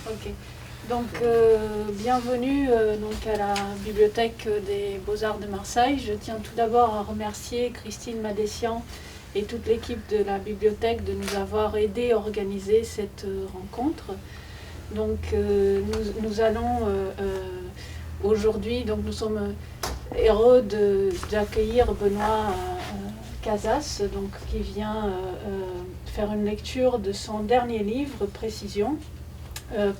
Ok. Donc, bienvenue donc à la Bibliothèque des Beaux-Arts de Marseille. Je tiens tout d'abord à remercier Christine Madessian et toute l'équipe de la bibliothèque de nous avoir aidés à organiser cette rencontre. Donc, nous allons aujourd'hui, donc nous sommes heureux d'accueillir Benoît Casas, donc, qui vient faire une lecture de son dernier livre, Précision,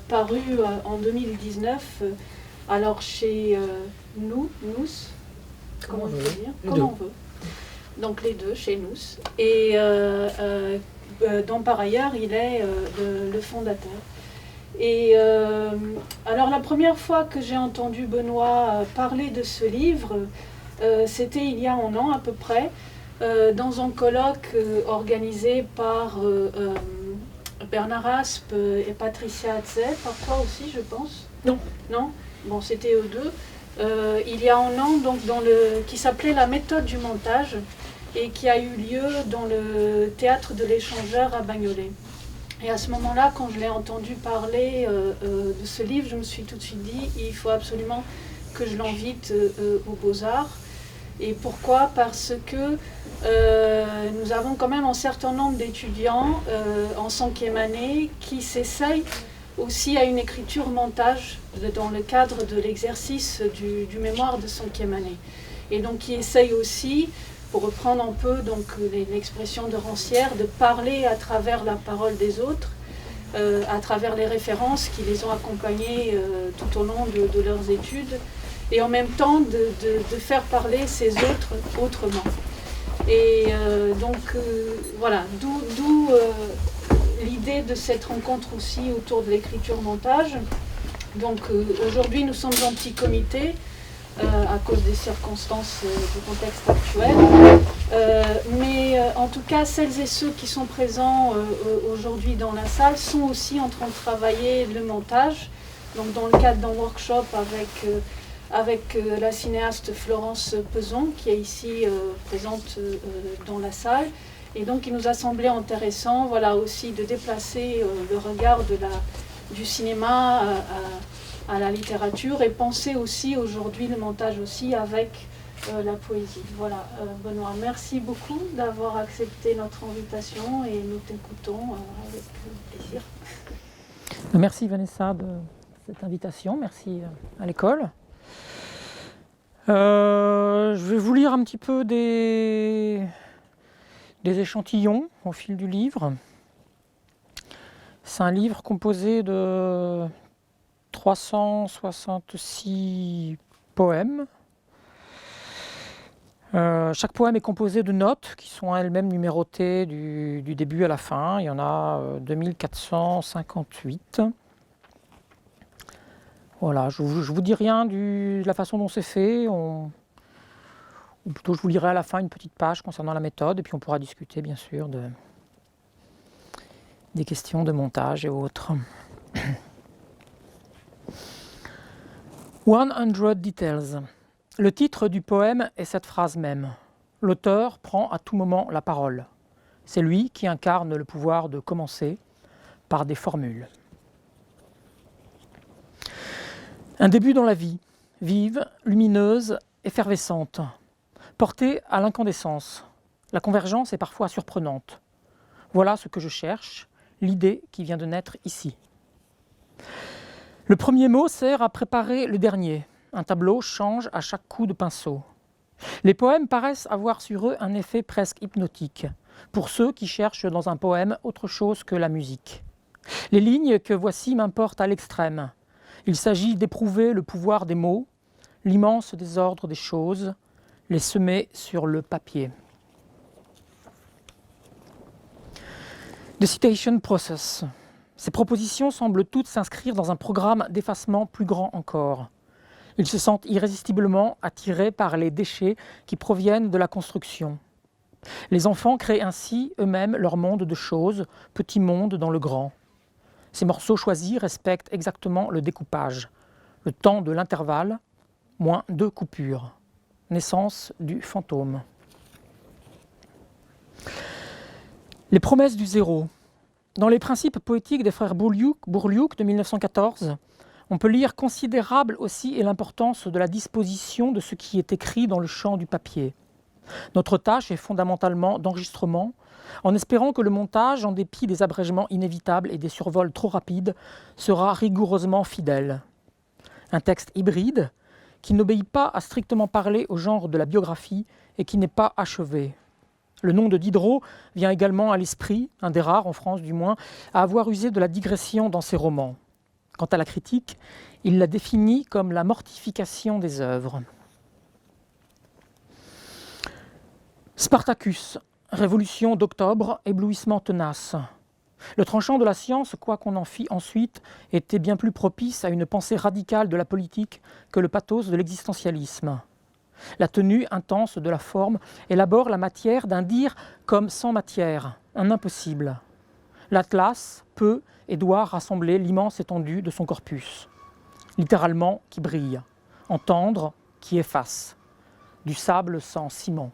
paru en 2019, alors chez Nous, comment on peut dire, comme on veut. Donc les deux, chez Nous, et dont par ailleurs il est le fondateur. Et alors la première fois que j'ai entendu Benoît parler de ce livre, c'était il y a un an à peu près, dans un colloque organisé par Bernard Aspe et Patricia Hatzet, par toi aussi je pense. Non. Non. Bon, c'était eux deux. Il y a un an, donc, qui s'appelait La méthode du montage et qui a eu lieu dans le théâtre de l'Échangeur à Bagnolet. Et à ce moment-là, quand je l'ai entendu parler de ce livre, je me suis tout de suite dit, il faut absolument que je l'invite aux Beaux-Arts. Et pourquoi ? Parce que nous avons quand même un certain nombre d'étudiants en 5e année qui s'essayent aussi à une écriture-montage dans le cadre de l'exercice du mémoire de 5e année. Et donc qui essayent aussi, pour reprendre un peu donc, l'expression de Rancière, de parler à travers la parole des autres, à travers les références qui les ont accompagnés tout au long de leurs études, et en même temps de faire parler ces autres autrement. Et voilà, d'où l'idée de cette rencontre aussi autour de l'écriture-montage. Donc aujourd'hui nous sommes en petit comité à cause des circonstances du contexte actuel. Mais en tout cas, celles et ceux qui sont présents aujourd'hui dans la salle sont aussi en train de travailler le montage. Donc dans le cadre d'un workshop avec la cinéaste Florence Peson, qui est ici présente dans la salle. Et donc il nous a semblé intéressant, voilà, aussi de déplacer le regard du cinéma à la littérature et penser aussi aujourd'hui le montage aussi avec la poésie. Voilà, Benoît, merci beaucoup d'avoir accepté notre invitation et nous t'écoutons avec plaisir. Merci Vanessa de cette invitation, merci à l'école. Je vais vous lire un petit peu des échantillons au fil du livre. C'est un livre composé de 366 poèmes. Chaque poème est composé de notes qui sont elles-mêmes numérotées du début à la fin. Il y en a 2458. Voilà, je vous dis rien de la façon dont c'est fait. Ou plutôt, je vous lirai à la fin une petite page concernant la méthode, et puis on pourra discuter, bien sûr, des questions de montage et autres. 100 Details. Le titre du poème est cette phrase même. L'auteur prend à tout moment la parole. C'est lui qui incarne le pouvoir de commencer par des formules. Un début dans la vie, vive, lumineuse, effervescente, portée à l'incandescence. La convergence est parfois surprenante. Voilà ce que je cherche, l'idée qui vient de naître ici. Le premier mot sert à préparer le dernier. Un tableau change à chaque coup de pinceau. Les poèmes paraissent avoir sur eux un effet presque hypnotique, pour ceux qui cherchent dans un poème autre chose que la musique. Les lignes que voici m'importent à l'extrême. Il s'agit d'éprouver le pouvoir des mots, l'immense désordre des choses, les semer sur le papier. The citation process. Ces propositions semblent toutes s'inscrire dans un programme d'effacement plus grand encore. Ils se sentent irrésistiblement attirés par les déchets qui proviennent de la construction. Les enfants créent ainsi eux-mêmes leur monde de choses, petit monde dans le grand. Ces morceaux choisis respectent exactement le découpage. Le temps de l'intervalle, moins 2 coupures. Naissance du fantôme. Les promesses du zéro. Dans les principes poétiques des frères Bourliouc de 1914, on peut lire considérable aussi est l'importance de la disposition de ce qui est écrit dans le champ du papier. Notre tâche est fondamentalement d'enregistrement, en espérant que le montage, en dépit des abrègements inévitables et des survols trop rapides, sera rigoureusement fidèle. Un texte hybride, qui n'obéit pas à strictement parler au genre de la biographie et qui n'est pas achevé. Le nom de Diderot vient également à l'esprit, un des rares en France du moins, à avoir usé de la digression dans ses romans. Quant à la critique, il la définit comme la mortification des œuvres. Spartacus, révolution d'octobre, éblouissement tenace. Le tranchant de la science, quoi qu'on en fît ensuite, était bien plus propice à une pensée radicale de la politique que le pathos de l'existentialisme. La tenue intense de la forme élabore la matière d'un dire comme sans matière, un impossible. L'Atlas peut et doit rassembler l'immense étendue de son corpus, littéralement qui brille, entendre qui efface, du sable sans ciment.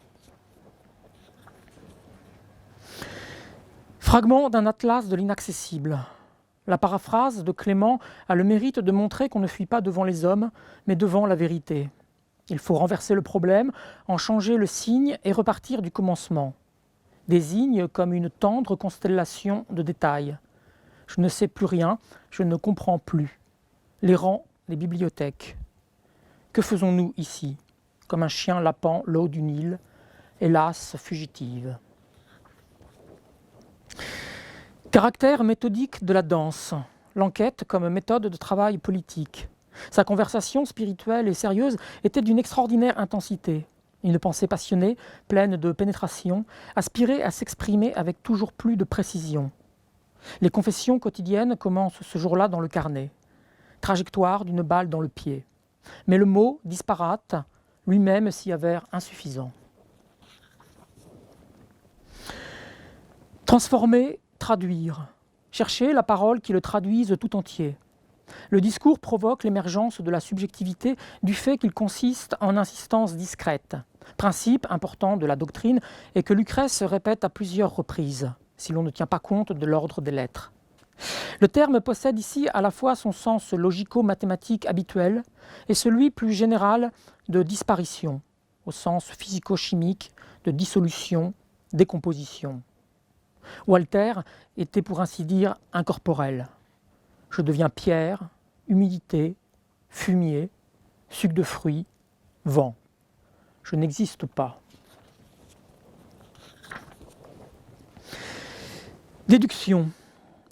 Fragment d'un atlas de l'inaccessible. La paraphrase de Clément a le mérite de montrer qu'on ne fuit pas devant les hommes, mais devant la vérité. Il faut renverser le problème, en changer le signe et repartir du commencement. Désigne comme une tendre constellation de détails. Je ne sais plus rien, je ne comprends plus. Les rangs des bibliothèques. Que faisons-nous ici, comme un chien lapant l'eau du Nil, hélas fugitive. Caractère méthodique de la danse, l'enquête comme méthode de travail politique. Sa conversation spirituelle et sérieuse était d'une extraordinaire intensité. Une pensée passionnée, pleine de pénétration, aspirait à s'exprimer avec toujours plus de précision. Les confessions quotidiennes commencent ce jour-là dans le carnet. Trajectoire d'une balle dans le pied. Mais le mot disparate, lui-même s'y avère insuffisant. Transformer, traduire. Chercher la parole qui le traduise tout entier. Le discours provoque l'émergence de la subjectivité du fait qu'il consiste en insistance discrète, principe important de la doctrine et que Lucrèce répète à plusieurs reprises, si l'on ne tient pas compte de l'ordre des lettres. Le terme possède ici à la fois son sens logico-mathématique habituel et celui plus général de disparition, au sens physico-chimique de dissolution, décomposition. Walter était pour ainsi dire incorporel. Je deviens pierre, humidité, fumier, suc de fruits, vent. Je n'existe pas. Déduction.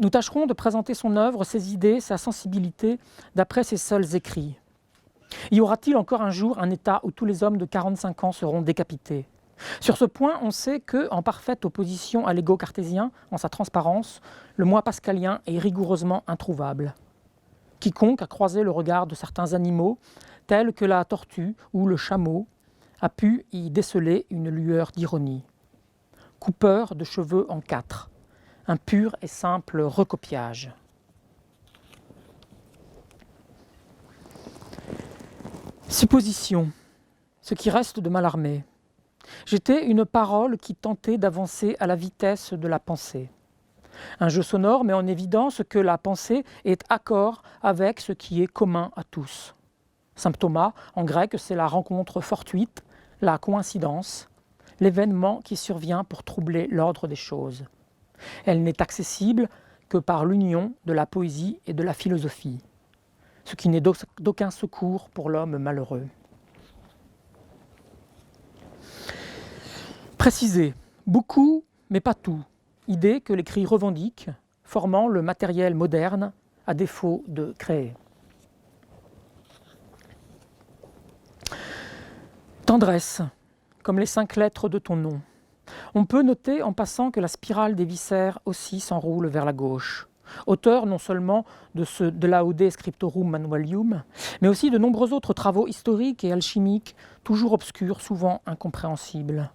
Nous tâcherons de présenter son œuvre, ses idées, sa sensibilité, d'après ses seuls écrits. Y aura-t-il encore un jour un état où tous les hommes de 45 ans seront décapités ? Sur ce point, on sait que, en parfaite opposition à l'ego cartésien, en sa transparence, le moi pascalien est rigoureusement introuvable. Quiconque a croisé le regard de certains animaux, tels que la tortue ou le chameau, a pu y déceler une lueur d'ironie. Coupeur de cheveux en 4, un pur et simple recopiage. Supposition, ce qui reste de Mallarmé. J'étais une parole qui tentait d'avancer à la vitesse de la pensée. Un jeu sonore met en évidence que la pensée est accord avec ce qui est commun à tous. Symptoma, en grec, c'est la rencontre fortuite, la coïncidence, l'événement qui survient pour troubler l'ordre des choses. Elle n'est accessible que par l'union de la poésie et de la philosophie, ce qui n'est d'aucun secours pour l'homme malheureux. Préciser, beaucoup, mais pas tout, idée que l'écrit revendique, formant le matériel moderne à défaut de créer. Tendresse, comme les 5 lettres de ton nom. On peut noter en passant que la spirale des viscères aussi s'enroule vers la gauche. Auteur non seulement de Laude Scriptorum Manualium, mais aussi de nombreux autres travaux historiques et alchimiques, toujours obscurs, souvent incompréhensibles.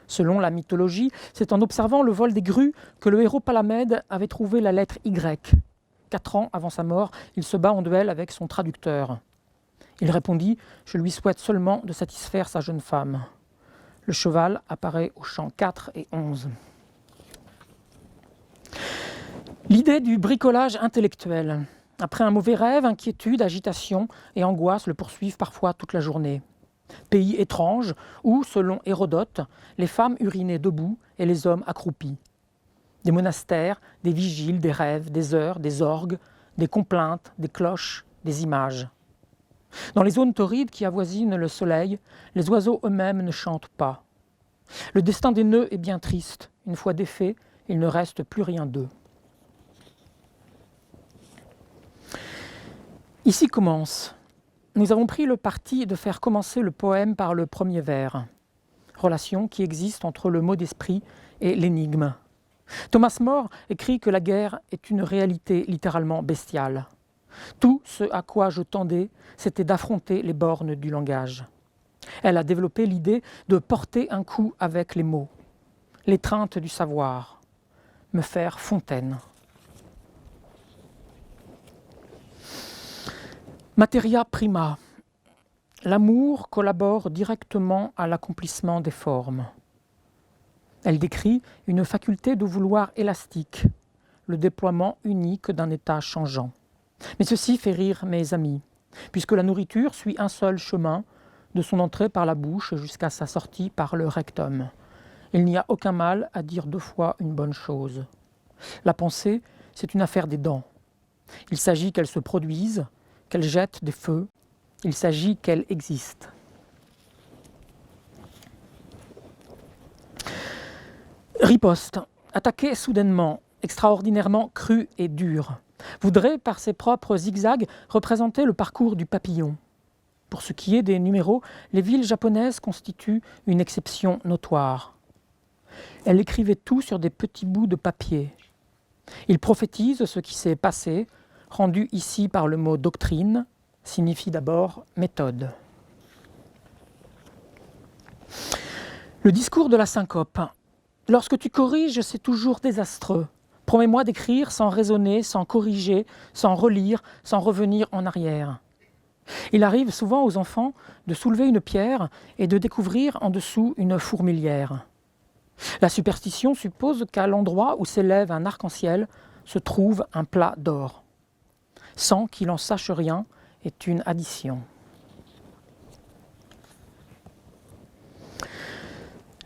Selon la mythologie, c'est en observant le vol des grues que le héros Palamède avait trouvé la lettre Y. 4 ans avant sa mort, il se bat en duel avec son traducteur. Il répondit « Je lui souhaite seulement de satisfaire sa jeune femme ». Le cheval apparaît aux chants 4 et 11. L'idée du bricolage intellectuel. Après un mauvais rêve, inquiétude, agitation et angoisse le poursuivent parfois toute la journée. Pays étrange où, selon Hérodote, les femmes urinaient debout et les hommes accroupis. Des monastères, des vigiles, des rêves, des heures, des orgues, des complaintes, des cloches, des images. Dans les zones torrides qui avoisinent le soleil, les oiseaux eux-mêmes ne chantent pas. Le destin des nœuds est bien triste. Une fois défait, il ne reste plus rien d'eux. Ici commence. Nous avons pris le parti de faire commencer le poème par le premier vers, relation qui existe entre le mot d'esprit et l'énigme. Thomas More écrit que la guerre est une réalité littéralement bestiale. Tout ce à quoi je tendais, c'était d'affronter les bornes du langage. Elle a développé l'idée de porter un coup avec les mots, l'étreinte du savoir, me faire fontaine. Materia prima. L'amour collabore directement à l'accomplissement des formes. Elle décrit une faculté de vouloir élastique, le déploiement unique d'un état changeant. Mais ceci fait rire mes amis, puisque la nourriture suit un seul chemin, de son entrée par la bouche jusqu'à sa sortie par le rectum. Il n'y a aucun mal à dire 2 fois une bonne chose. La pensée, c'est une affaire des dents. Il s'agit qu'elle se produise, qu'elle jette des feux, il s'agit qu'elle existe. Riposte, attaqué soudainement, extraordinairement cru et dur, voudrait par ses propres zigzags représenter le parcours du papillon. Pour ce qui est des numéros, les villes japonaises constituent une exception notoire. Elle écrivait tout sur des petits bouts de papier. Il prophétise ce qui s'est passé, rendu ici par le mot doctrine, signifie d'abord méthode. Le discours de la syncope. Lorsque tu corriges, c'est toujours désastreux. Promets-moi d'écrire sans raisonner, sans corriger, sans relire, sans revenir en arrière. Il arrive souvent aux enfants de soulever une pierre et de découvrir en dessous une fourmilière. La superstition suppose qu'à l'endroit où s'élève un arc-en-ciel se trouve un plat d'or. Sans qu'il en sache rien est une addition.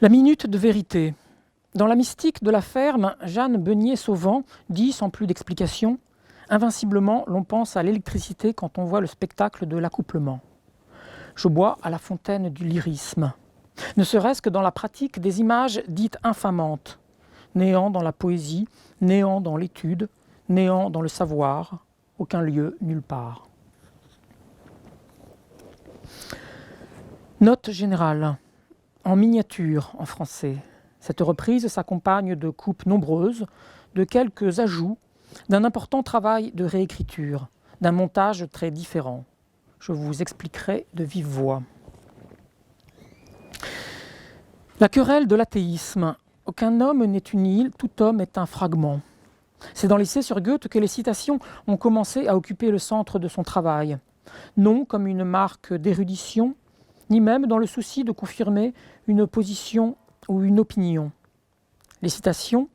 La minute de vérité. Dans la mystique de la ferme, Jeanne Beugnier-Sauvant dit sans plus d'explication « Invinciblement, l'on pense à l'électricité quand on voit le spectacle de l'accouplement. Je bois à la fontaine du lyrisme, ne serait-ce que dans la pratique des images dites infamantes. Néant dans la poésie, néant dans l'étude, néant dans le savoir, aucun lieu nulle part. » Note générale, en miniature en français. Cette reprise s'accompagne de coupes nombreuses, de quelques ajouts, d'un important travail de réécriture, d'un montage très différent. Je vous expliquerai de vive voix. La querelle de l'athéisme. Aucun homme n'est une île, tout homme est un fragment. C'est dans l'essai sur Goethe que les citations ont commencé à occuper le centre de son travail, non comme une marque d'érudition, ni même dans le souci de confirmer une position ou une opinion. Les citations,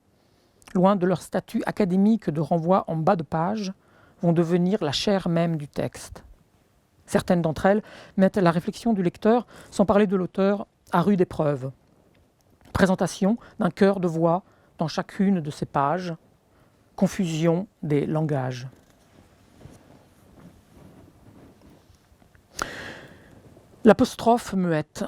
loin de leur statut académique de renvoi en bas de page, vont devenir la chair même du texte. Certaines d'entre elles mettent la réflexion du lecteur, sans parler de l'auteur, à rude épreuve. Présentation d'un chœur de voix dans chacune de ces pages, confusion des langages. L'apostrophe muette.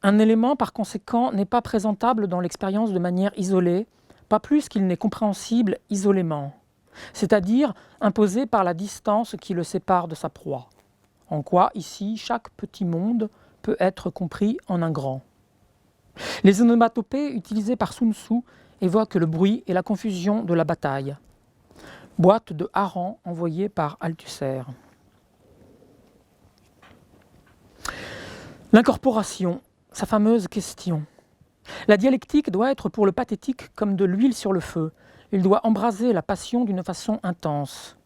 Un élément, par conséquent, n'est pas présentable dans l'expérience de manière isolée, pas plus qu'il n'est compréhensible isolément, c'est-à-dire imposé par la distance qui le sépare de sa proie. En quoi, ici, chaque petit monde peut être compris en un grand. Les onomatopées utilisées par Sun Tzu évoquent le bruit et la confusion de la bataille. Boîte de harengs envoyée par Althusser. L'incorporation, sa fameuse question. La dialectique doit être pour le pathétique comme de l'huile sur le feu. Il doit embraser la passion d'une façon intense.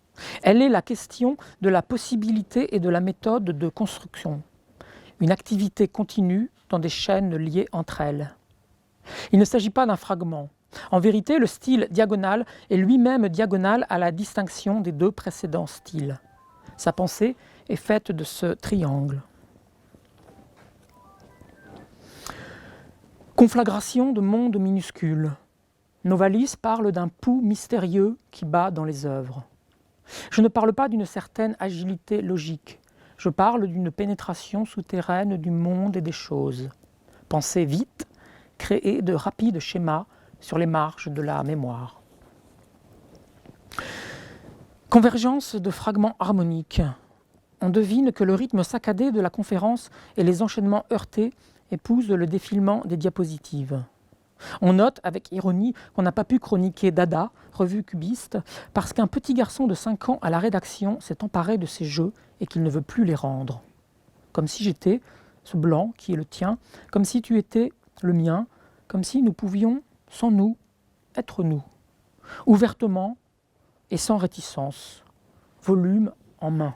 Elle est la question de la possibilité et de la méthode de construction. Une activité continue dans des chaînes liées entre elles. Il ne s'agit pas d'un fragment, En vérité, le style diagonal est lui-même diagonal à la distinction des deux précédents styles. Sa pensée est faite de ce triangle. Conflagration de mondes minuscules. Novalis parle d'un pouls mystérieux qui bat dans les œuvres. Je ne parle pas d'une certaine agilité logique. Je parle d'une pénétration souterraine du monde et des choses. Penser vite, créer de rapides schémas sur les marges de la mémoire. Convergence de fragments harmoniques. On devine que le rythme saccadé de la conférence et les enchaînements heurtés épousent le défilement des diapositives. On note avec ironie qu'on n'a pas pu chroniquer Dada, revue cubiste, parce qu'un petit garçon de 5 ans à la rédaction s'est emparé de ces jeux et qu'il ne veut plus les rendre. Comme si j'étais ce blanc qui est le tien, comme si tu étais le mien, comme si nous pouvions, sans nous, être nous, ouvertement et sans réticence, volume en main.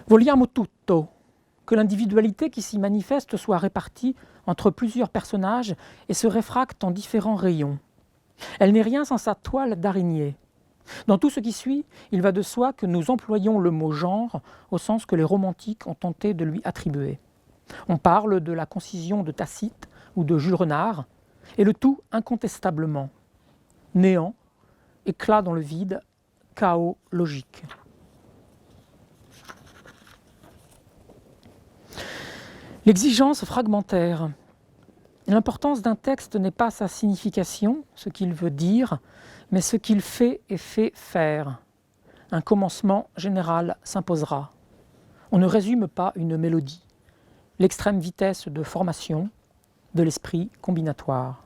Vogliamo tutto, que l'individualité qui s'y manifeste soit répartie entre plusieurs personnages et se réfracte en différents rayons. Elle n'est rien sans sa toile d'araignée. Dans tout ce qui suit, il va de soi que nous employons le mot genre au sens que les romantiques ont tenté de lui attribuer. On parle de la concision de Tacite ou de Jules Renard, et le tout incontestablement. Néant, éclat dans le vide, chaos logique. L'exigence fragmentaire. L'importance d'un texte n'est pas sa signification, ce qu'il veut dire, mais ce qu'il fait et fait faire. Un commencement général s'imposera. On ne résume pas une mélodie. L'extrême vitesse de formation de l'esprit combinatoire.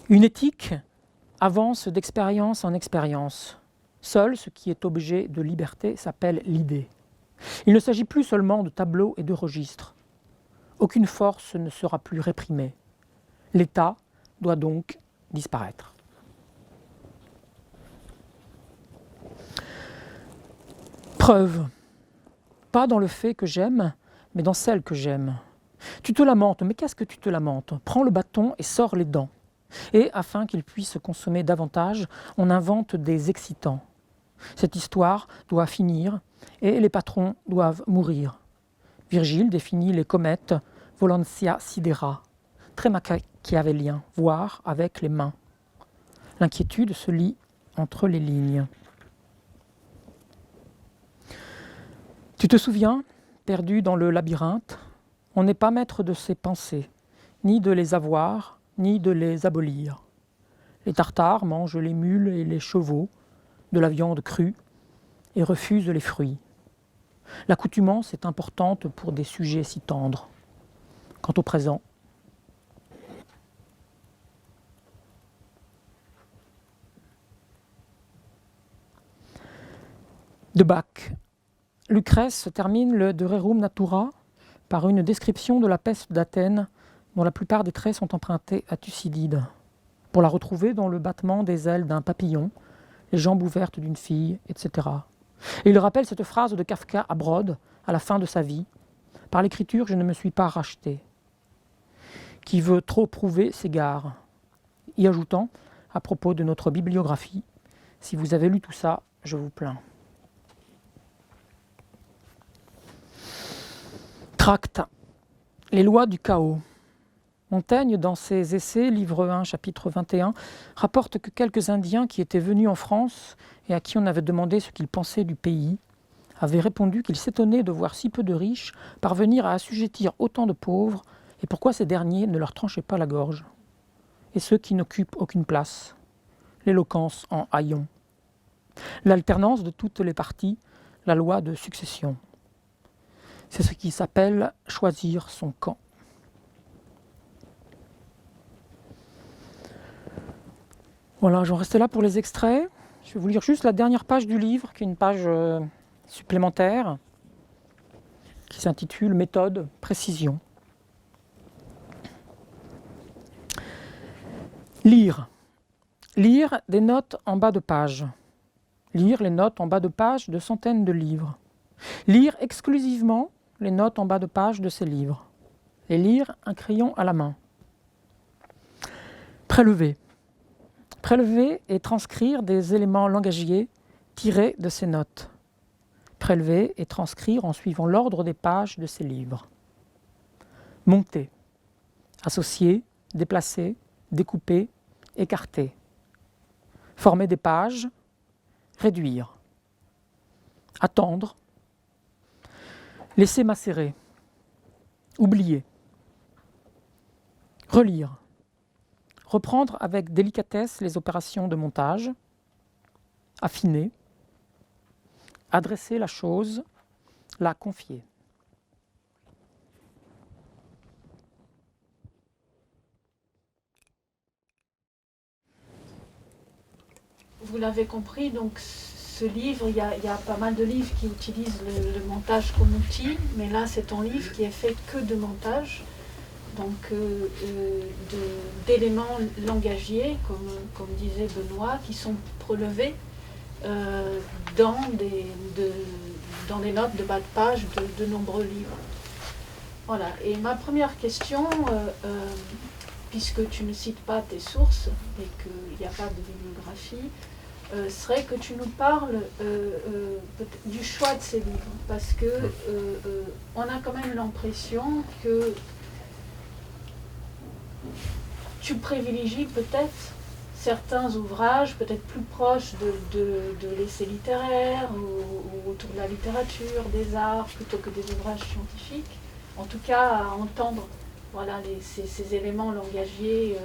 Une éthique avance d'expérience en expérience. Seul ce qui est objet de liberté s'appelle l'idée. Il ne s'agit plus seulement de tableaux et de registres. Aucune force ne sera plus réprimée. L'État doit donc disparaître. Preuve. Pas dans le fait que j'aime, mais dans celle que j'aime. Tu te lamentes, mais qu'est-ce que tu te lamentes ? Prends le bâton et sors les dents. Et afin qu'il puisse consommer davantage, on invente des excitants. Cette histoire doit finir et les patrons doivent mourir. Virgile définit les comètes volentia sidera, très machiavélien, voir avec les mains. L'inquiétude se lit entre les lignes. Tu te souviens, perdu dans le labyrinthe, on n'est pas maître de ses pensées, ni de les avoir, ni de les abolir. Les Tartares mangent les mules et les chevaux, de la viande crue, et refusent les fruits. L'accoutumance est importante pour des sujets si tendres. Quant au présent, de Bach. Lucrèce termine le De Rerum Natura par une description de la peste d'Athènes dont la plupart des traits sont empruntés à Thucydide, pour la retrouver dans le battement des ailes d'un papillon, les jambes ouvertes d'une fille, etc. Et il rappelle cette phrase de Kafka à Brod, à la fin de sa vie. « Par l'écriture, je ne me suis pas racheté. » Qui veut trop prouver s'égare. Y ajoutant, à propos de notre bibliographie, « Si vous avez lu tout ça, je vous plains. » Tract. Les lois du chaos. Montaigne, dans ses essais, livre 1, chapitre 21, rapporte que quelques Indiens qui étaient venus en France et à qui on avait demandé ce qu'ils pensaient du pays, avaient répondu qu'ils s'étonnaient de voir si peu de riches parvenir à assujettir autant de pauvres et pourquoi ces derniers ne leur tranchaient pas la gorge. Et ceux qui n'occupent aucune place. L'éloquence en haillons. L'alternance de toutes les parties, la loi de succession. C'est ce qui s'appelle choisir son camp. Voilà, j'en restais là pour les extraits. Je vais vous lire juste la dernière page du livre, qui est une page supplémentaire, qui s'intitule « Méthode, précision ». Lire. Lire des notes en bas de page. Lire les notes en bas de page de centaines de livres. Lire exclusivement les notes en bas de page de ces livres. Et lire un crayon à la main. Prélever. Prélever et transcrire des éléments langagiers tirés de ces notes. Prélever et transcrire en suivant l'ordre des pages de ces livres. Monter. Associer, déplacer, découper, écarter. Former des pages, réduire. Attendre. Laisser macérer. Oublier. Relire. Reprendre avec délicatesse les opérations de montage. Affiner. Adresser la chose, la confier. Vous l'avez compris, donc ce livre, il y a pas mal de livres qui utilisent le montage comme outil, mais là c'est un livre qui est fait que de montage, donc d'éléments langagiers, comme disait Benoît, qui sont prélevés dans les notes de bas de page de nombreux livres. Voilà, et ma première question, puisque tu ne cites pas tes sources et qu'il n'y a pas de bibliographie, serait que tu nous parles du choix de ces livres, parce que on a quand même l'impression que tu privilégies peut-être certains ouvrages peut-être plus proches de l'essai littéraire ou autour de la littérature, des arts, plutôt que des ouvrages scientifiques. En tout cas, à entendre voilà, ces éléments langagiers,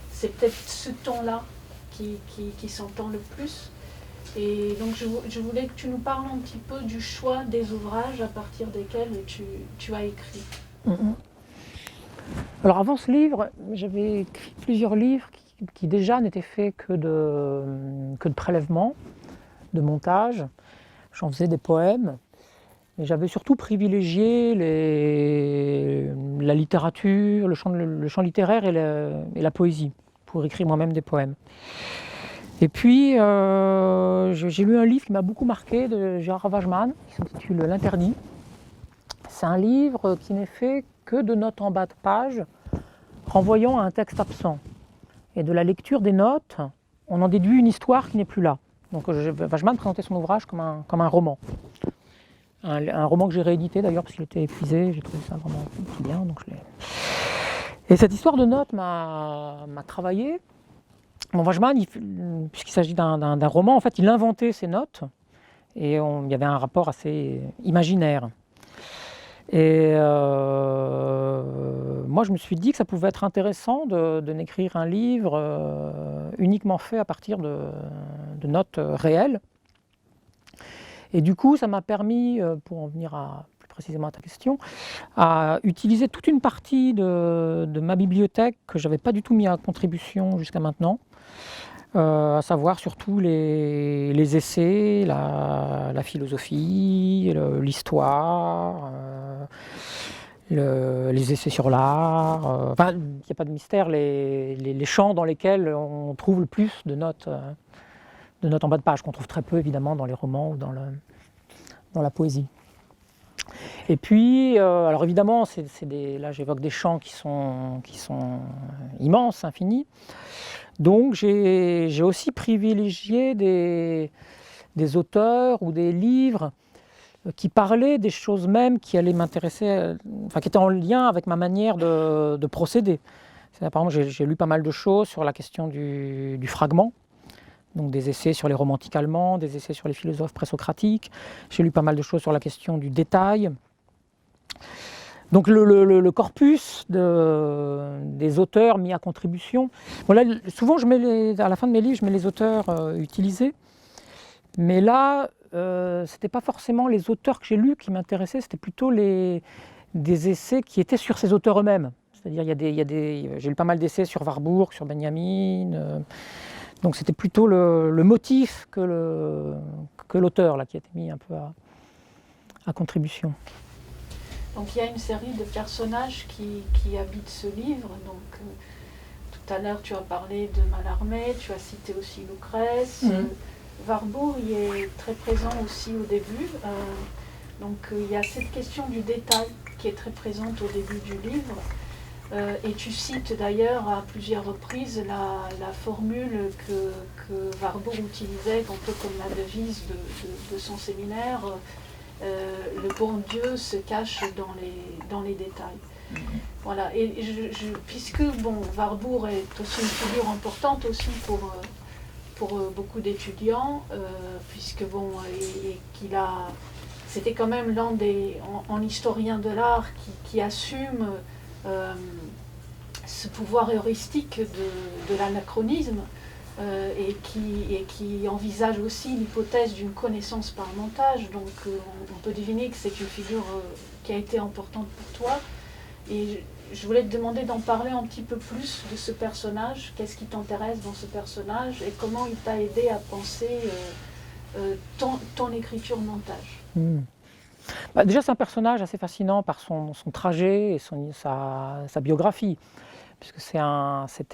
c'est peut-être ce ton-là qui s'entend le plus. Et donc je voulais que tu nous parles un petit peu du choix des ouvrages à partir desquels tu as écrit. Alors avant ce livre, j'avais écrit plusieurs livres qui déjà n'étaient faits que de prélèvements, de montage. J'en faisais des poèmes. Et j'avais surtout privilégié la littérature, le chant littéraire et la poésie, pour écrire moi-même des poèmes. Et puis, j'ai lu un livre qui m'a beaucoup marqué, de Gérard Wageman, qui s'intitule L'Interdit. C'est un livre qui n'est fait que de notes en bas de page, renvoyant à un texte absent. Et de la lecture des notes, on en déduit une histoire qui n'est plus là. Donc Wageman présentait son ouvrage comme un roman. Un roman que j'ai réédité d'ailleurs parce qu'il était épuisé, j'ai trouvé ça vraiment très bien. Donc Et cette histoire de notes m'a travaillé. Bon, Wageman, puisqu'il s'agit d'un roman, en fait, il inventait ces notes et il y avait un rapport assez imaginaire. Et moi, je me suis dit que ça pouvait être intéressant de n'écrire un livre uniquement fait à partir de notes réelles. Et du coup, ça m'a permis, pour en venir plus précisément à ta question, à utiliser toute une partie de ma bibliothèque que je n'avais pas du tout mis à contribution jusqu'à maintenant, à savoir surtout les essais, la philosophie, l'histoire, les essais sur l'art. Enfin, il n'y a pas de mystère, les champs dans lesquels on trouve le plus de notes en bas de page, qu'on trouve très peu évidemment dans les romans ou dans la poésie. Et puis, alors évidemment, là j'évoque des champs qui sont immenses, infinis. Donc j'ai aussi privilégié des auteurs ou des livres qui parlaient des choses mêmes qui allaient m'intéresser, enfin qui étaient en lien avec ma manière de procéder. Par exemple, j'ai lu pas mal de choses sur la question du fragment. Donc des essais sur les romantiques allemands, des essais sur les philosophes présocratiques. J'ai lu pas mal de choses sur la question du détail. Donc le corpus des auteurs mis à contribution. Voilà, souvent à la fin de mes livres, je mets les auteurs utilisés. Mais là, ce n'était pas forcément les auteurs que j'ai lus qui m'intéressaient, c'était plutôt des essais qui étaient sur ces auteurs eux-mêmes. C'est-à-dire, j'ai lu pas mal d'essais sur Warburg, sur Benjamin. Donc c'était plutôt le motif que l'auteur là, qui a été mis un peu à contribution. Donc il y a une série de personnages qui habitent ce livre. Donc tout à l'heure tu as parlé de Mallarmé, tu as cité aussi Lucrèce, Warburg y est très présent aussi au début. Donc il y a cette question du détail qui est très présente au début du livre. Et tu cites d'ailleurs à plusieurs reprises la formule que Warburg utilisait un peu comme la devise de son séminaire. Le bon Dieu se cache dans les détails. Voilà. Et puisque Warburg est aussi une figure importante aussi pour beaucoup d'étudiants, puisque c'était quand même l'un en historien de l'art qui assume ce pouvoir heuristique de l'anachronisme et qui envisage aussi l'hypothèse d'une connaissance par montage. Donc on peut deviner que c'est une figure qui a été importante pour toi. Et je voulais te demander d'en parler un petit peu plus de ce personnage. Qu'est-ce qui t'intéresse dans ce personnage et comment il t'a aidé à penser ton écriture-montage. Déjà, c'est un personnage assez fascinant par son trajet et sa biographie, puisque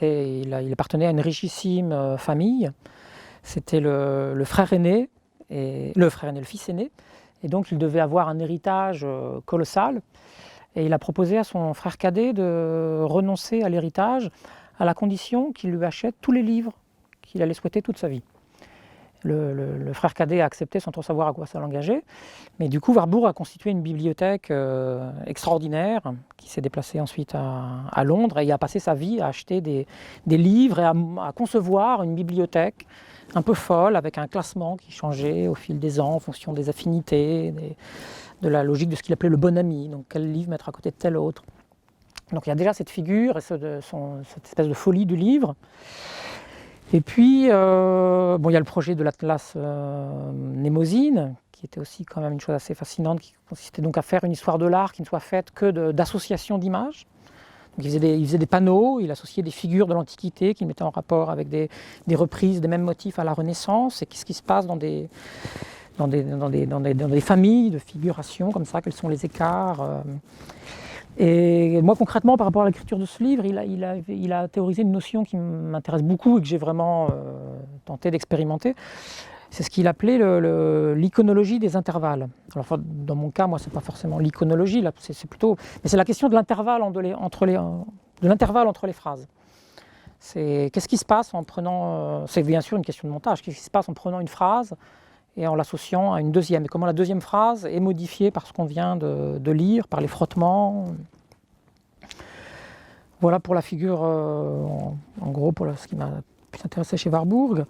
il appartenait à une richissime famille. C'était le frère aîné, le fils aîné, et donc il devait avoir un héritage colossal. Et il a proposé à son frère cadet de renoncer à l'héritage à la condition qu'il lui achète tous les livres qu'il allait souhaiter toute sa vie. Le frère cadet a accepté sans trop savoir à quoi ça l'engageait. Mais du coup, Warburg a constitué une bibliothèque extraordinaire qui s'est déplacée ensuite à Londres et il a passé sa vie à acheter des livres et à concevoir une bibliothèque un peu folle avec un classement qui changeait au fil des ans en fonction des affinités, de la logique de ce qu'il appelait le bon ami. Donc quel livre mettre à côté de tel autre. Donc il y a déjà cette figure et cette espèce de folie du livre. Et puis, il y a le projet de l'Atlas Mnémosyne, qui était aussi quand même une chose assez fascinante, qui consistait donc à faire une histoire de l'art qui ne soit faite que d'associations d'images. Donc, il faisait des panneaux, il associait des figures de l'Antiquité qu'il mettait en rapport avec des reprises des mêmes motifs à la Renaissance, et qu'est-ce qui se passe dans des familles de figuration comme ça, quels sont les écarts. Et moi, concrètement, par rapport à l'écriture de ce livre, il a théorisé une notion qui m'intéresse beaucoup et que j'ai vraiment tenté d'expérimenter. C'est ce qu'il appelait l'iconologie des intervalles. Alors, dans mon cas, moi, c'est pas forcément l'iconologie, là, c'est plutôt, mais c'est la question de l'intervalle entre les phrases. C'est qu'est-ce qui se passe en prenant, c'est bien sûr une question de montage, qu'est-ce qui se passe en prenant une phrase et en l'associant à une deuxième, et comment la deuxième phrase est modifiée par ce qu'on vient de lire, par les frottements. Voilà pour la figure, en gros, pour ce qui m'a plus intéressé chez Warburg.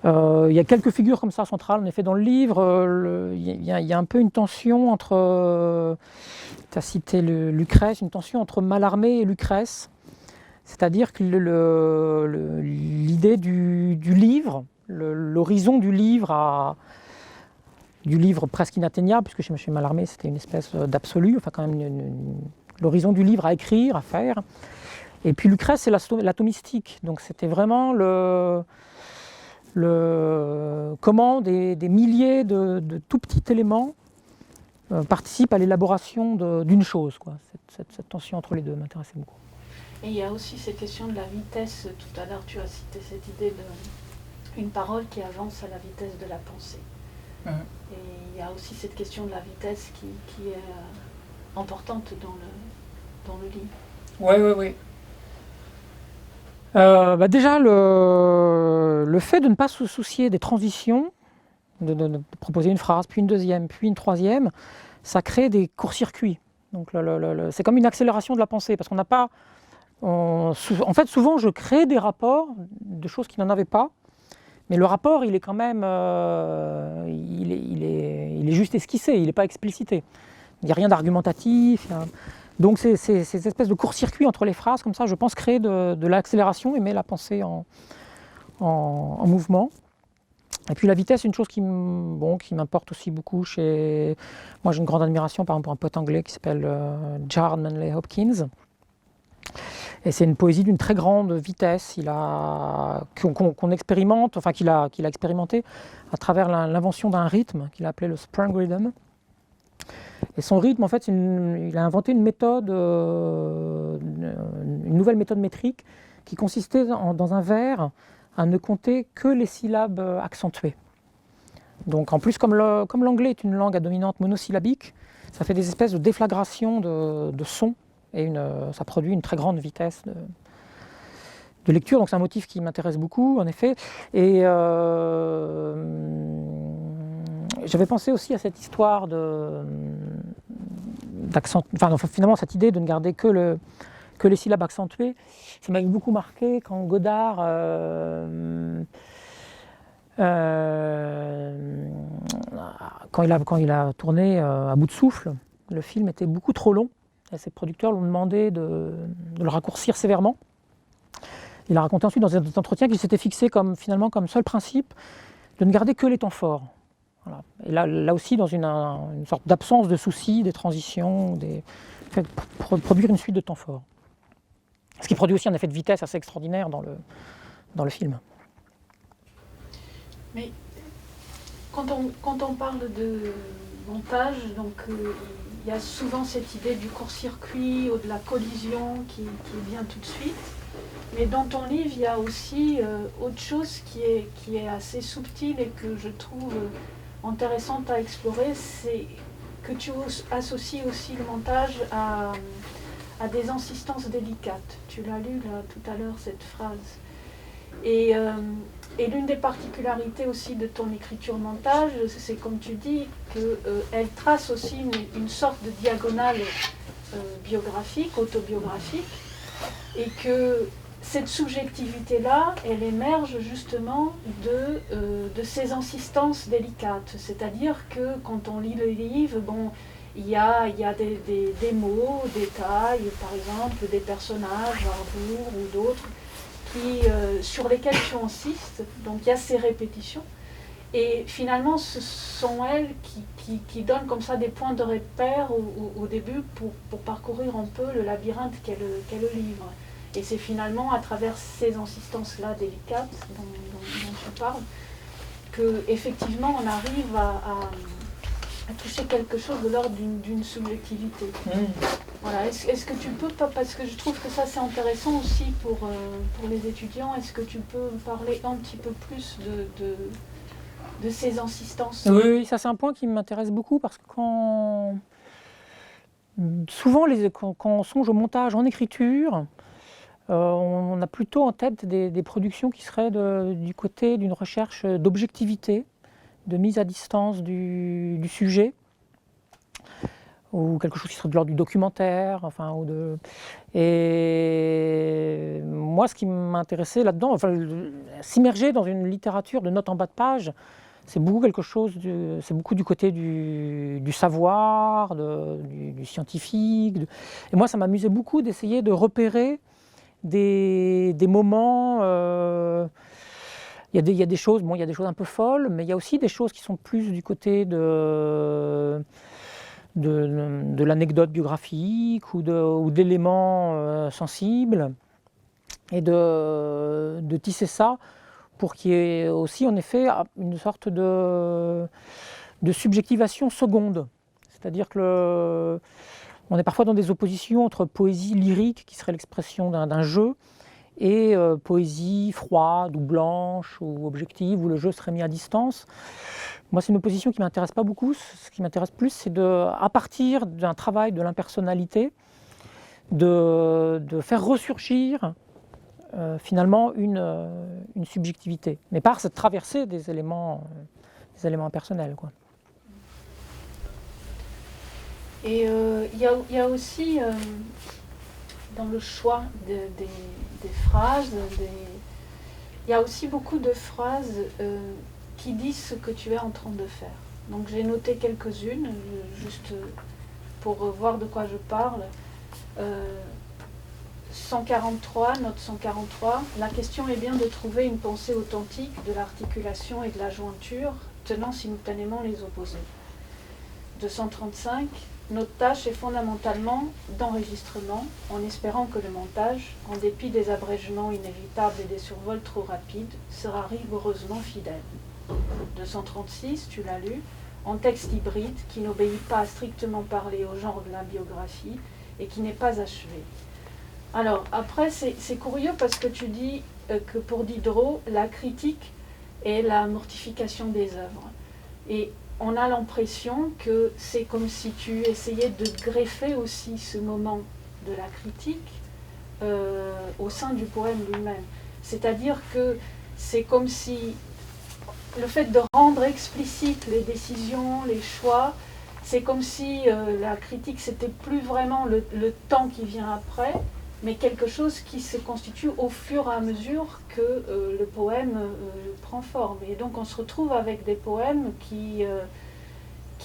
Il y a quelques figures comme ça centrales, en effet, dans le livre. Il y a un peu une tension entre, tu as cité Lucrèce, une tension entre Mallarmé et Lucrèce. C'est-à-dire que l'idée du livre, l'horizon du livre presque inatteignable, puisque chez Mallarmé c'était une espèce d'absolu, enfin quand même l'horizon du livre à écrire, à faire. Et puis Lucrèce c'est l'atomistique, donc c'était vraiment comment des milliers de tout petits éléments participent à l'élaboration d'une chose, quoi. Cette tension entre les deux m'intéressait beaucoup. Et il y a aussi cette question de la vitesse. Tout à l'heure tu as cité cette idée d'une parole qui avance à la vitesse de la pensée. Et il y a aussi cette question de la vitesse qui est importante dans le livre. Oui. Déjà, le fait de ne pas se soucier des transitions, de proposer une phrase, puis une deuxième, puis une troisième, ça crée des courts-circuits. Donc c'est comme une accélération de la pensée, parce qu'on n'a pas... En fait, souvent, je crée des rapports de choses qui n'en avaient pas, mais le rapport, il est quand même... il est juste esquissé, il n'est pas explicité. Il n'y a rien d'argumentatif. Donc, ces espèces de court-circuits entre les phrases, comme ça, je pense créer de l'accélération et mettre la pensée en mouvement. Et puis la vitesse, c'est une chose qui m'importe aussi beaucoup. Moi, j'ai une grande admiration, par exemple, pour un poète anglais qui s'appelle Gerard Manley Hopkins. Et c'est une poésie d'une très grande vitesse, qu'on expérimente, enfin qu'il a expérimenté à travers l'invention d'un rythme qu'il a appelé le Sprung Rhythm. Et son rythme, en fait, il a inventé une nouvelle méthode métrique qui consistait dans un vers à ne compter que les syllabes accentuées. Donc en plus, comme l'anglais est une langue à dominante monosyllabique, ça fait des espèces de déflagration de sons et ça produit une très grande vitesse de lecture. Donc c'est un motif qui m'intéresse beaucoup, en effet. Et j'avais pensé aussi à cette histoire d'accent, finalement cette idée de ne garder que les syllabes accentuées. Ça m'avait beaucoup marqué quand Godard quand il a tourné à bout de souffle, le film était beaucoup trop long et ses producteurs l'ont demandé de le raccourcir sévèrement. Il a raconté ensuite dans des entretiens qu'il s'était fixé comme seul principe de ne garder que les temps forts. Voilà. Et là aussi, dans une sorte d'absence de soucis, des transitions, produire une suite de temps forts. Ce qui produit aussi un effet de vitesse assez extraordinaire dans le film. Mais quand on parle de montage, donc il y a souvent cette idée du court-circuit ou de la collision qui vient tout de suite. Mais dans ton livre, il y a aussi autre chose qui est assez subtile et que je trouve intéressante à explorer, c'est que tu associes aussi le montage à des insistances délicates. Tu l'as lu là, tout à l'heure, cette phrase. Et l'une des particularités aussi de ton écriture montage, c'est comme tu dis, qu'elle trace aussi une sorte de diagonale biographique, autobiographique, et que cette subjectivité-là, elle émerge justement de ces insistances délicates. C'est-à-dire que quand on lit le livre, bon, il y a des mots, des tailles, par exemple, des personnages, Harbour ou d'autres, sur lesquels tu insistes, donc il y a ces répétitions, et finalement ce sont elles qui donnent comme ça des points de repère au début pour parcourir un peu le labyrinthe qu'est le livre. Et c'est finalement à travers ces insistances-là délicates dont tu parles, qu'effectivement on arrive à toucher quelque chose de l'ordre d'une subjectivité. Voilà. Est-ce que tu peux, parce que je trouve que ça c'est intéressant aussi pour les étudiants, est-ce que tu peux me parler un petit peu plus de ces insistances? Oui, ça c'est un point qui m'intéresse beaucoup parce que souvent quand on songe au montage en écriture, on a plutôt en tête des productions qui seraient du côté d'une recherche d'objectivité, de mise à distance du sujet, ou quelque chose qui serait de l'ordre du documentaire, et moi ce qui m'intéressait là-dedans, s'immerger dans une littérature de notes en bas de page, c'est beaucoup du côté du savoir, du scientifique, et moi ça m'amusait beaucoup d'essayer de repérer des moments. Il y a des choses un peu folles, mais il y a aussi des choses qui sont plus du côté de l'anecdote biographique ou d'éléments sensibles, et de tisser ça pour qu'il y ait aussi en effet une sorte de subjectivation seconde. C'est-à-dire que on est parfois dans des oppositions entre poésie lyrique, qui serait l'expression d'un jeu, et poésie froide ou blanche ou objective, où le jeu serait mis à distance. Moi, c'est une opposition qui ne m'intéresse pas beaucoup. Ce qui m'intéresse plus, c'est à partir d'un travail de l'impersonnalité, de faire ressurgir finalement une subjectivité, mais par cette traversée des éléments impersonnels, quoi. Et il y a aussi dans le choix des phrases, il y a aussi beaucoup de phrases qui disent ce que tu es en train de faire. Donc j'ai noté quelques-unes, juste pour voir de quoi je parle. 143, note 143, la question est bien de trouver une pensée authentique de l'articulation et de la jointure, tenant simultanément les opposés. 235, notre tâche est fondamentalement d'enregistrement, en espérant que le montage, en dépit des abrègements inévitables et des survols trop rapides, sera rigoureusement fidèle. 236, tu l'as lu, en texte hybride qui n'obéit pas à strictement parler au genre de la biographie et qui n'est pas achevé. Alors après c'est curieux parce que tu dis que pour Diderot, la critique est la mortification des œuvres. Et on a l'impression que c'est comme si tu essayais de greffer aussi ce moment de la critique au sein du poème lui-même. C'est-à-dire que c'est comme si le fait de rendre explicite les décisions, les choix, c'est comme si la critique, c'était plus vraiment le temps qui vient après, mais quelque chose qui se constitue au fur et à mesure que le poème prend forme. Et donc on se retrouve avec des poèmes qui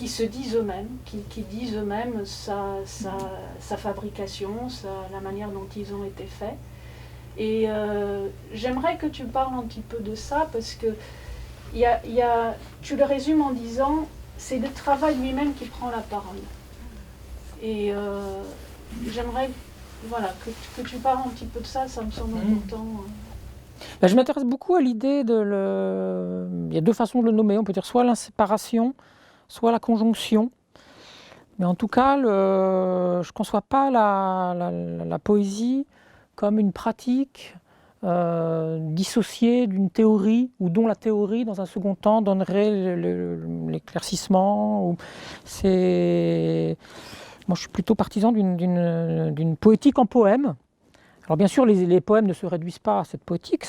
se disent eux-mêmes, qui disent eux-mêmes sa fabrication, la manière dont ils ont été faits. Et j'aimerais que tu parles un petit peu de ça, parce que tu le résumes en disant, c'est le travail lui-même qui prend la parole. Et j'aimerais que tu parles un petit peu de ça, ça me semble important. Ben, je m'intéresse beaucoup à l'idée il y a deux façons de le nommer, on peut dire soit l'inséparation, soit la conjonction. Mais en tout cas, je ne conçois pas la poésie comme une pratique dissociée d'une théorie, ou dont la théorie, dans un second temps, donnerait l'éclaircissement. Moi, je suis plutôt partisan d'une poétique en poème. Alors bien sûr, les poèmes ne se réduisent pas à cette poétique,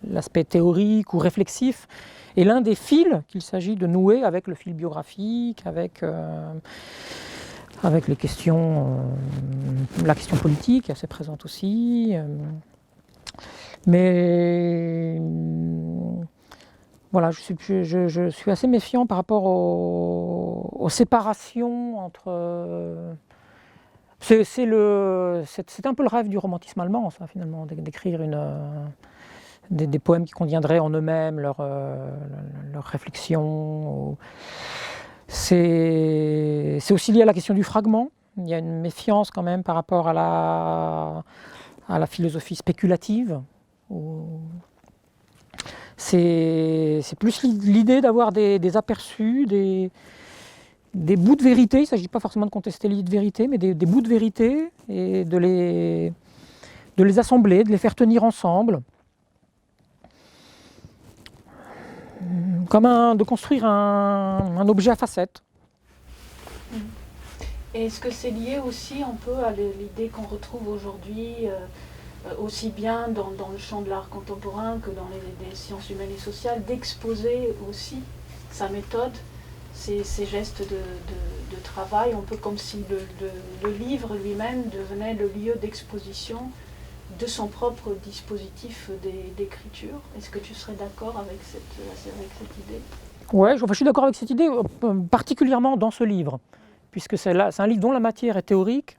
l'aspect théorique ou réflexif est l'un des fils qu'il s'agit de nouer avec le fil biographique, avec les questions, la question politique assez présente aussi. Mais voilà, je suis assez méfiant par rapport aux séparations entre... C'est un peu le rêve du romantisme allemand, ça, finalement, d'écrire des poèmes qui contiendraient en eux-mêmes leur réflexion. C'est aussi lié à la question du fragment. Il y a une méfiance quand même par rapport à la philosophie spéculative. C'est plus l'idée d'avoir des aperçus, des bouts de vérité. Il ne s'agit pas forcément de contester l'idée de vérité, mais des bouts de vérité, et de les assembler, de les faire tenir ensemble. Comme de construire un objet à facettes. Et est-ce que c'est lié aussi un peu à l'idée qu'on retrouve aujourd'hui, aussi bien dans le champ de l'art contemporain que dans les sciences humaines et sociales, d'exposer aussi sa méthode, ses gestes de travail, un peu comme si le livre lui-même devenait le lieu d'exposition de son propre dispositif d'écriture. Est-ce que tu serais d'accord avec cette idée ? Oui, je suis d'accord avec cette idée, particulièrement dans ce livre, puisque c'est un livre dont la matière est théorique,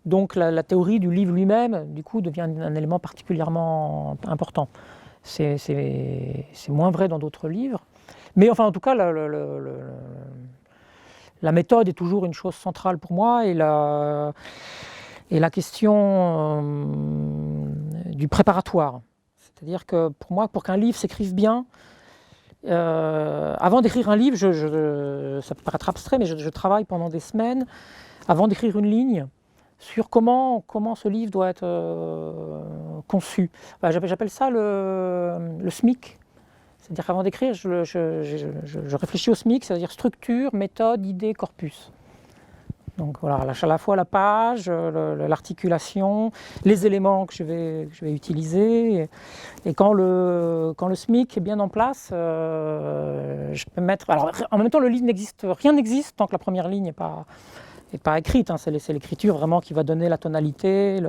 donc la théorie du livre lui-même, du coup, devient un élément particulièrement important. C'est moins vrai dans d'autres livres, mais enfin, en tout cas, la méthode est toujours une chose centrale pour moi, et la question du préparatoire. C'est-à-dire que pour moi, pour qu'un livre s'écrive bien, avant d'écrire un livre, ça peut paraître abstrait, mais je travaille pendant des semaines avant d'écrire une ligne sur comment ce livre doit être conçu. J'appelle ça le SMIC. C'est-à-dire qu'avant d'écrire, je réfléchis au SMIC, c'est-à-dire structure, méthode, idée, corpus. Donc voilà, à la fois la page, l'articulation, les éléments que je vais utiliser. Et quand le SMIC est bien en place, je peux mettre... Alors en même temps, rien n'existe tant que la première ligne n'est pas écrite. Hein. C'est l'écriture vraiment qui va donner la tonalité.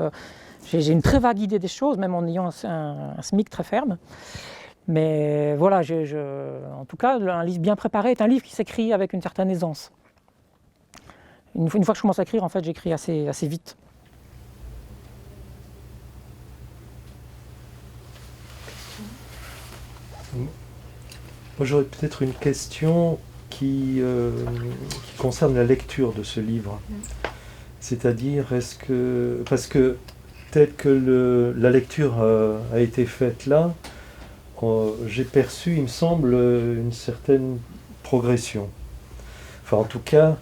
J'ai une très vague idée des choses, même en ayant un SMIC très ferme. Mais voilà, en tout cas, un livre bien préparé est un livre qui s'écrit avec une certaine aisance. Une fois que je commence à écrire, en fait, j'écris assez vite. Moi, j'aurais peut-être une question qui concerne la lecture de ce livre. C'est-à-dire, parce que peut-être que la lecture a été faite là, j'ai perçu, il me semble, une certaine progression. Enfin, en tout cas,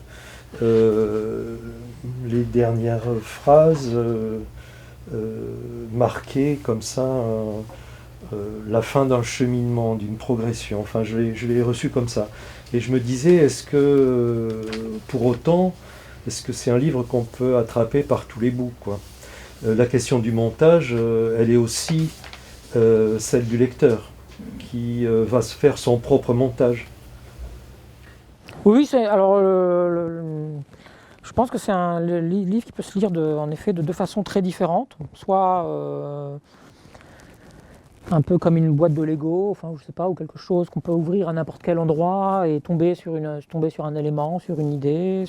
les dernières phrases marquer comme ça la fin d'un cheminement, d'une progression. Enfin, je l'ai reçu comme ça. Et je me disais, est-ce que, pour autant, est-ce que c'est un livre qu'on peut attraper par tous les bouts, quoi. La question du montage, elle est aussi celle du lecteur, qui va se faire son propre montage. Oui, alors je pense que c'est un livre qui peut se lire en effet de deux façons très différentes. Soit un peu comme une boîte de Lego, enfin je sais pas, ou quelque chose qu'on peut ouvrir à n'importe quel endroit et tomber sur un élément, sur une idée,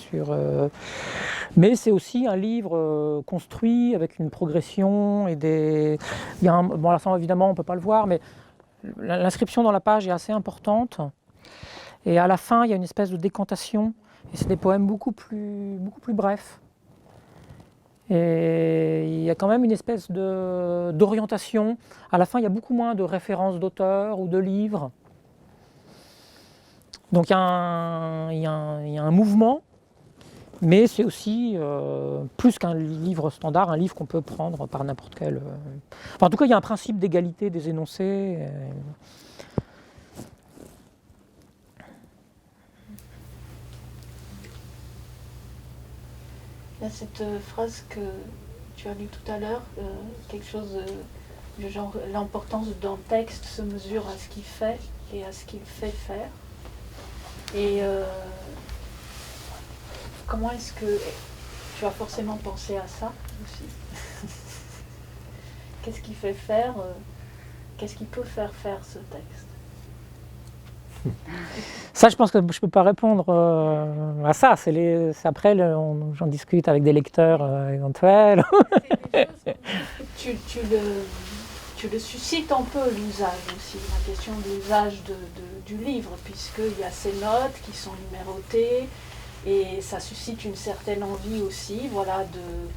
mais c'est aussi un livre construit avec une progression et bon là ça évidemment on peut pas le voir, mais l'inscription dans la page est assez importante. Et à la fin, il y a une espèce de décantation, et c'est des poèmes beaucoup plus brefs. Et il y a quand même une espèce d'orientation. À la fin, il y a beaucoup moins de références d'auteurs ou de livres. Donc il y a un mouvement, mais c'est aussi plus qu'un livre standard, un livre qu'on peut prendre par n'importe quel... Enfin, en tout cas, il y a un principe d'égalité des énoncés. Il y a cette phrase que tu as lue tout à l'heure, quelque chose du genre l'importance d'un texte se mesure à ce qu'il fait et à ce qu'il fait faire. Et comment est-ce que tu as forcément pensé à ça aussi? Qu'est-ce qui fait faire, qu'est-ce qui peut faire faire ce texte? Ça, je pense que je ne peux pas répondre à ça. Après, j'en discute avec des lecteurs éventuels. Tu le suscites un peu, l'usage aussi, la question de l'usage du livre, puisqu'il y a ces notes qui sont numérotées, et ça suscite une certaine envie aussi, voilà,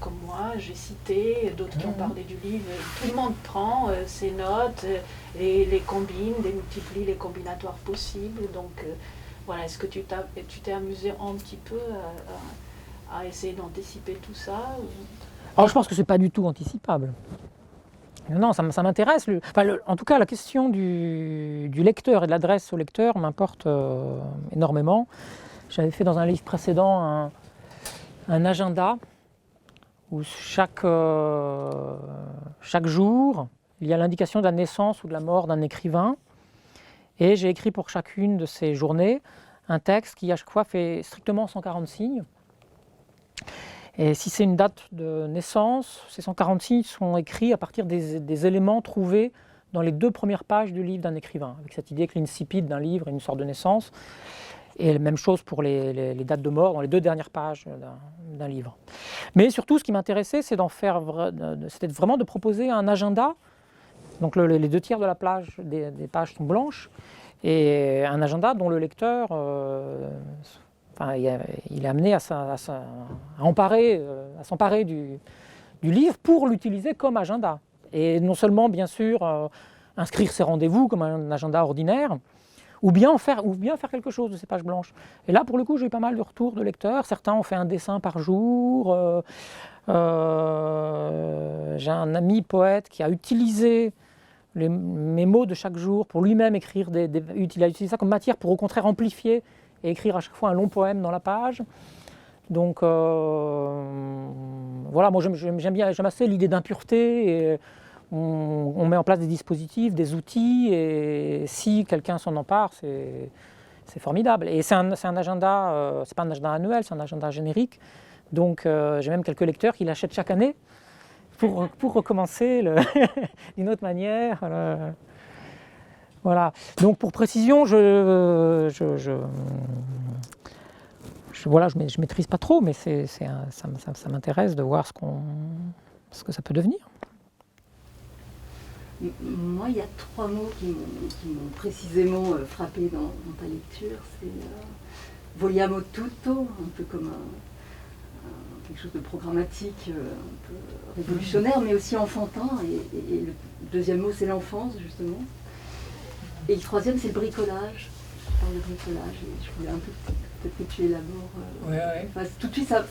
comme moi, j'ai cité, d'autres qui ont parlé du livre, tout le monde prend ces notes, les combine, les multiplie, les combinatoires possibles, donc voilà, est-ce que tu t'es amusé un petit peu à essayer d'anticiper tout ça ou... Alors je pense que c'est pas du tout anticipable. Non, ça m'intéresse. En tout cas, la question du lecteur et de l'adresse au lecteur m'importe énormément. J'avais fait dans un livre précédent un agenda où chaque jour, il y a l'indication de la naissance ou de la mort d'un écrivain. Et j'ai écrit pour chacune de ces journées un texte qui à chaque fois fait strictement 140 signes. Et si c'est une date de naissance, ces 140 signes sont écrits à partir des éléments trouvés dans les 2 premières pages du livre d'un écrivain, avec cette idée que l'incipit d'un livre est une sorte de naissance. Et la même chose pour les dates de mort dans les 2 dernières pages d'un livre. Mais surtout, ce qui m'intéressait, c'était vraiment de proposer un agenda. Donc les 2 tiers de la page, des pages sont blanches, et un agenda dont le lecteur, il est amené à s'emparer du livre pour l'utiliser comme agenda. Et non seulement, bien sûr, inscrire ses rendez-vous comme un agenda ordinaire, ou bien faire quelque chose de ces pages blanches. Et là, pour le coup, j'ai eu pas mal de retours de lecteurs. Certains ont fait un dessin par jour. J'ai un ami poète qui a utilisé mes mots de chaque jour pour lui-même écrire. Il a utilisé ça comme matière pour au contraire amplifier et écrire à chaque fois un long poème dans la page. Donc voilà, moi j'aime assez l'idée d'impureté. Et on met en place des dispositifs, des outils, et si quelqu'un s'en empare, c'est formidable. Et c'est un agenda, c'est pas un agenda annuel, c'est un agenda générique. Donc j'ai même quelques lecteurs qui l'achètent chaque année pour recommencer d'une autre manière. Voilà. Donc pour précision, je maîtrise pas trop, mais ça m'intéresse de voir ce que ça peut devenir. Moi, il y a 3 mots qui m'ont précisément frappé dans ta lecture. C'est vogliamo tutto, un peu comme quelque chose de programmatique, un peu révolutionnaire, mais aussi enfantin. Et le 2e mot, c'est l'enfance, justement. Et le 3e, c'est le bricolage. Je parle de bricolage, et je voulais un peu peut-être que tu élabores. Ouais. Tout de suite, ça...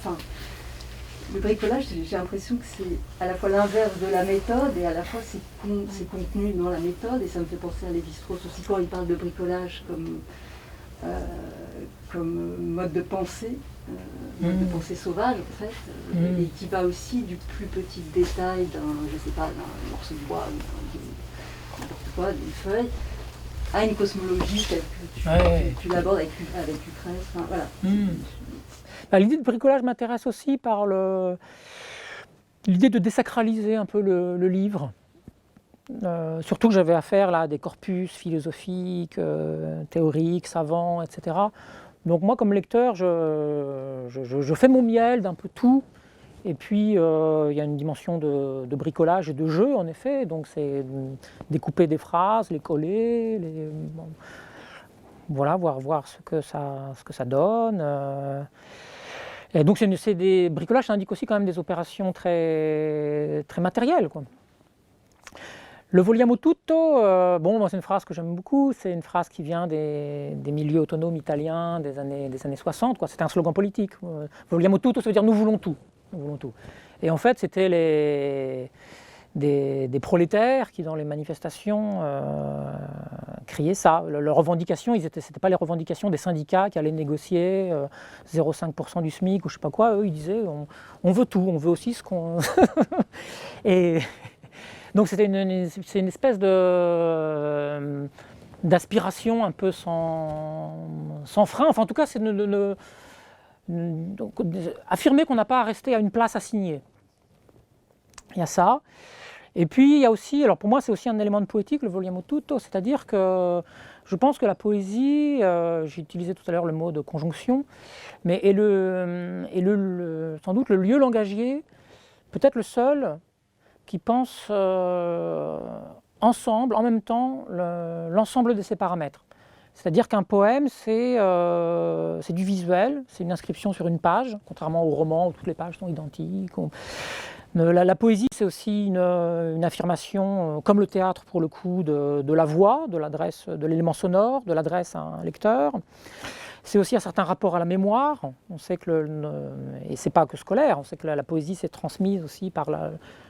le bricolage, j'ai l'impression que c'est à la fois l'inverse de la méthode et à la fois c'est contenu dans la méthode. Et ça me fait penser à Lévi-Strauss aussi quand il parle de bricolage comme mode de pensée. De pensée sauvage en fait, et qui va aussi du plus petit détail d'un morceau de bois, n'importe quoi, d'une feuille, à une cosmologie telle que tu l'abordes avec Lucrèce, enfin, voilà. L'idée de bricolage m'intéresse aussi par l'idée de désacraliser un peu le livre. Surtout que j'avais affaire là, à des corpus philosophiques, théoriques, savants, etc. Donc moi, comme lecteur, je fais mon miel d'un peu tout. Et puis, il y a une dimension de bricolage et de jeu, en effet. Donc c'est découper des phrases, les coller, voilà, voir ce que ça donne. Et donc c'est des bricolages, ça indique aussi quand même des opérations très, très matérielles, quoi. Le vogliamo tutto, c'est une phrase que j'aime beaucoup, c'est une phrase qui vient des milieux autonomes italiens des années 60, quoi. C'était un slogan politique. Vogliamo tutto, ça veut dire nous voulons tout. Nous voulons tout. Et en fait, c'était des prolétaires qui, dans les manifestations, criaient ça. Leurs revendications, ce n'étaient pas les revendications des syndicats qui allaient négocier 0,5% du SMIC ou je ne sais pas quoi. Eux, ils disaient on veut tout, on veut aussi ce qu'on... Et... Donc c'est une espèce d'aspiration un peu sans frein. Enfin, en tout cas, c'est affirmer qu'on n'a pas à rester à une place assignée. Il y a ça. Et puis il y a aussi, alors pour moi c'est aussi un élément de poétique, le vogliamo tutto, c'est-à-dire que je pense que la poésie, j'ai utilisé tout à l'heure le mot de conjonction, mais est sans doute le lieu langagier, peut-être le seul, qui pense ensemble, en même temps, l'ensemble de ses paramètres. C'est-à-dire qu'un poème, c'est du visuel, c'est une inscription sur une page, contrairement au roman où toutes les pages sont identiques. La poésie, c'est aussi une affirmation, comme le théâtre pour le coup, de la voix, de l'adresse, de l'élément sonore, de l'adresse à un lecteur. C'est aussi un certain rapport à la mémoire. On sait que et c'est pas que scolaire, on sait que la poésie s'est transmise aussi par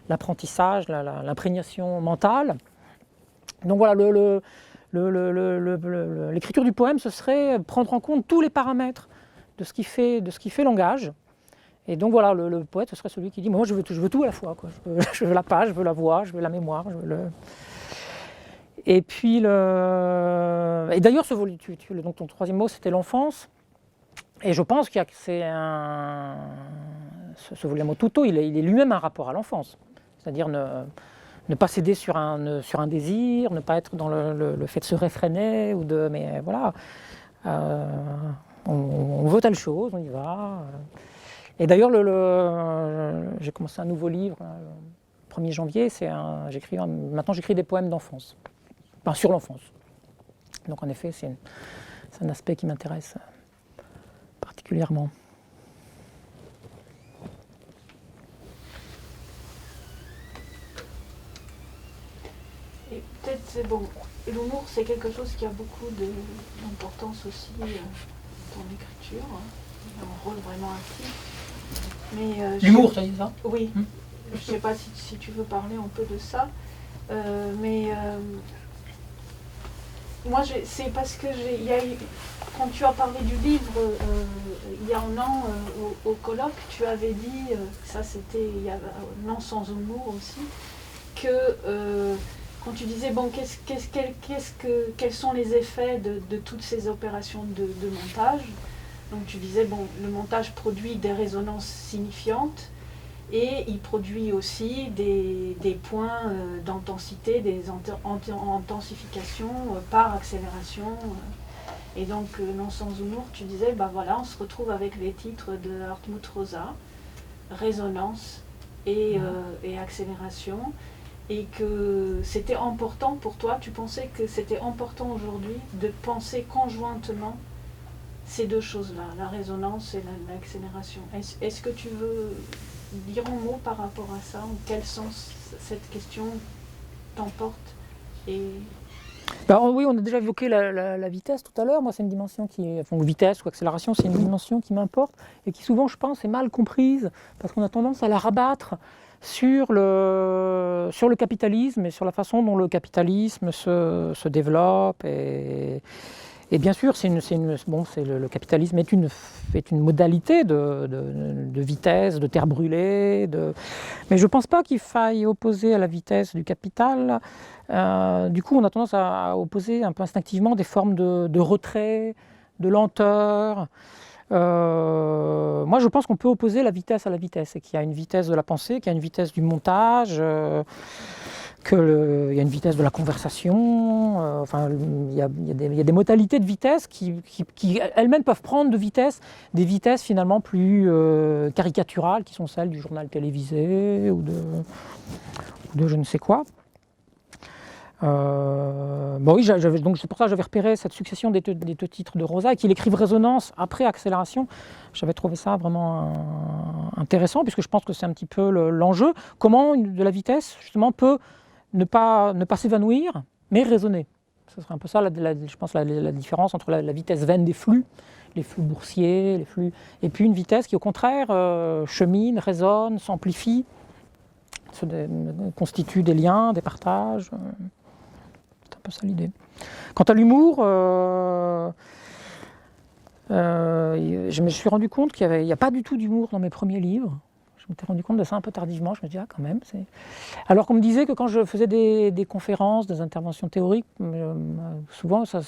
l'apprentissage, l'imprégnation mentale. Donc voilà, l'écriture du poème, ce serait prendre en compte tous les paramètres de ce qui fait langage. Et donc voilà, le poète, ce serait celui qui dit moi je veux tout à la fois, quoi. Je veux la page, je veux la voix, je veux la mémoire, je veux Et puis, et d'ailleurs, donc ton troisième mot, c'était l'enfance. Et je pense qu'il y a ce vogliamo tutto, il est lui-même un rapport à l'enfance. C'est-à-dire ne pas céder sur un désir, ne pas être dans le fait de se réfréner, mais voilà, on veut telle chose, on y va. Et d'ailleurs, j'ai commencé un nouveau livre, le 1er janvier, maintenant j'écris des poèmes d'enfance. Enfin, sur l'enfance. Donc en effet, c'est un aspect qui m'intéresse particulièrement. Et peut-être, l'humour, c'est quelque chose qui a beaucoup d'importance aussi dans l'écriture. Il a un rôle vraiment actif. Mais, l'humour, tu as dit ça ? Oui. Je ne sais pas si tu veux parler un peu de ça. Moi, c'est parce que quand tu as parlé du livre il y a un an au colloque, tu avais dit, ça c'était il y a un an sans humour aussi, que quand tu disais quels sont les effets de toutes ces opérations de montage, donc tu disais le montage produit des résonances signifiantes. Et il produit aussi des points d'intensité, des intensifications par accélération. Et donc, non sans humour, tu disais, on se retrouve avec les titres de Hartmut Rosa, résonance et accélération. Et que c'était important pour toi, tu pensais que c'était important aujourd'hui de penser conjointement ces deux choses-là, la résonance et l'accélération. Est-ce que tu veux dire un mot par rapport à ça, en quel sens cette question t'emporte et Oui, on a déjà évoqué la vitesse tout à l'heure. Moi, c'est une dimension qui est, enfin, vitesse ou accélération, c'est une dimension qui m'importe et qui souvent, je pense, est mal comprise parce qu'on a tendance à la rabattre sur le capitalisme et sur la façon dont le capitalisme se développe. Et bien sûr, le capitalisme est une modalité de vitesse, de terre brûlée. Mais je ne pense pas qu'il faille opposer à la vitesse du capital. Du coup, on a tendance à opposer un peu instinctivement des formes de retrait, de lenteur. Moi, je pense qu'on peut opposer la vitesse à la vitesse, et qu'il y a une vitesse de la pensée, qu'il y a une vitesse du montage, qu'il y a une vitesse de la conversation. Il y a des modalités de vitesse qui elles-mêmes peuvent prendre des vitesses finalement plus caricaturales, qui sont celles du journal télévisé ou de je ne sais quoi. Oui, donc c'est pour ça que j'avais repéré cette succession des deux titres de Rosa et qu'il écrive Résonance après Accélération. J'avais trouvé ça vraiment intéressant, puisque je pense que c'est un petit peu l'enjeu. Comment de la vitesse, justement, peut ne pas s'évanouir, mais résonner. Ce serait un peu ça, je pense, la différence entre la vitesse vaine des flux, les flux boursiers, et puis une vitesse qui, au contraire, chemine, résonne, s'amplifie, constitue des liens, des partages. C'est un peu ça l'idée. Quant à l'humour, je me suis rendu compte qu'il n'y a pas du tout d'humour dans mes premiers livres. Je m'étais rendu compte de ça un peu tardivement. Je me dis, quand même. Alors qu'on me disait que quand je faisais des conférences, des interventions théoriques, souvent je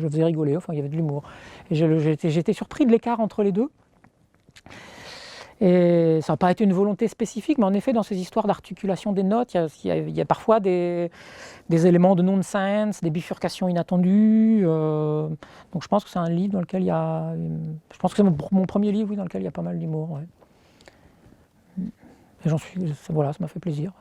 faisais rigoler, il y avait de l'humour. Et j'étais surpris de l'écart entre les deux. Et ça n'a pas été une volonté spécifique, mais en effet, dans ces histoires d'articulation des notes, il y a parfois des éléments de nonsense, des bifurcations inattendues. Donc je pense que c'est un livre dans lequel il y a... Je pense que c'est mon premier livre, dans lequel il y a pas mal d'humour. Ouais. Et voilà, ça m'a fait plaisir.